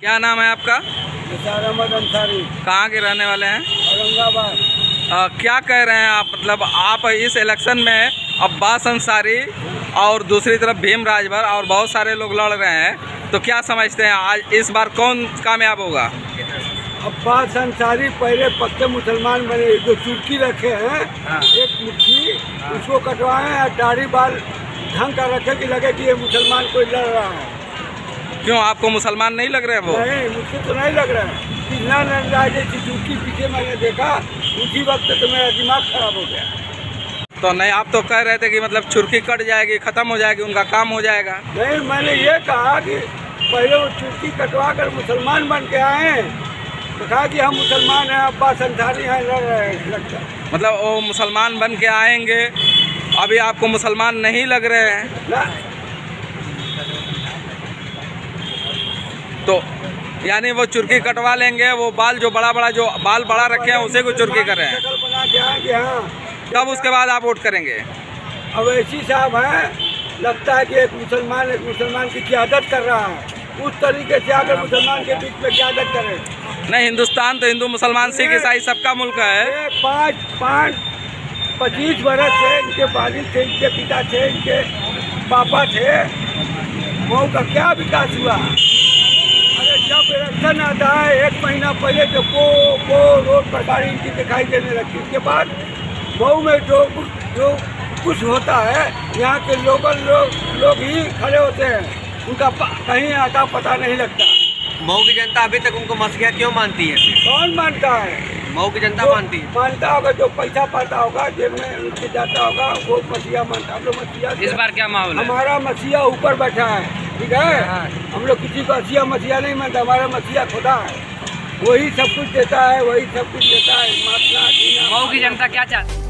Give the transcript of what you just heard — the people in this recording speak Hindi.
क्या नाम है आपका? निसार अहमद अंसारी। कहाँ के रहने वाले हैं? औरंगाबाद। क्या कह रहे हैं आप, मतलब आप इस इलेक्शन में अब्बास अंसारी और दूसरी तरफ भीम राजभर और बहुत सारे लोग लड़ रहे हैं, तो क्या समझते हैं आज इस बार कौन कामयाब होगा? अब्बास अंसारी पहले पक्के मुसलमान बने, जो चुटकी रखे हैं एक मुट्ठी उसको कटवाएं और दाढ़ी बाल ढंग का रखे कि लगे कि ये मुसलमान कोई लड़ रहा है। क्यों, आपको मुसलमान नहीं लग रहे हैं वो? नहीं, मुझे तो नहीं लग रहा है। कितना जैसी चुटकी पीछे मैंने देखा उसी वक्त तो मेरा दिमाग खराब हो गया। तो नहीं, आप तो कह रहे थे कि मतलब चुटकी कट जाएगी, खत्म हो जाएगी, उनका काम हो जाएगा। नहीं, मैंने ये कहा कि पहले वो चुटकी कटवा कर मुसलमान बन के आए, तो कहा कि हम मुसलमान हैं, अब्बास अंसारी हैं, लड़ रहे हैं लगता। मतलब वो मुसलमान बन के आएंगे, अभी आपको मुसलमान नहीं लग रहे हैं ना? तो यानी वो चुटकी कटवा लेंगे, वो बाल जो बाल बड़ा रखे हैं उसे को चुटकी कर रहे हैं। शक्ल बना के आए कि हाँ। तब उसके बाद आप वोट करेंगे? अवैसी साहब हैं, लगता है कि एक मुसलमान की क़यादत कर रहा है, उस तरीके से आकर मुसलमान के बीच में क़यादत करे। नहीं, हिंदुस्तान तो हिंदू मुसलमान सिख ईसाई सबका मुल्क है। 25 बरस से इनके वालिद थे, इनके पिता थे, इनके पापा थे, मऊ का क्या विकास हुआ? अरे जब इलेक्शन आता है 1 महीना पहले तो वो रोड पर गाड़ी इनकी दिखाई देने लगती, उसके बाद मऊ में जो कुछ होता है यहाँ के लोकल लोग ही खड़े होते हैं, उनका कहीं आता पता नहीं लगता। मऊ की जनता अभी तक उनको मसीहा क्यों मानती है? कौन मानता है? मऊ की जनता मानती है। मानता होगा जो पैसा पाता होगा, जेब में उनके जाता होगा, वो मसीहा मानता है। मसीहा इस बार क्या माहौल है? हमारा मसीहा ऊपर बैठा है, ठीक है। हम लोग किसी को असिया मसीहा नहीं मानता, हमारा मसीहा खुदा है, वही सब कुछ देता है, वही सब कुछ देता है। मऊ की जनता क्या चाहती है?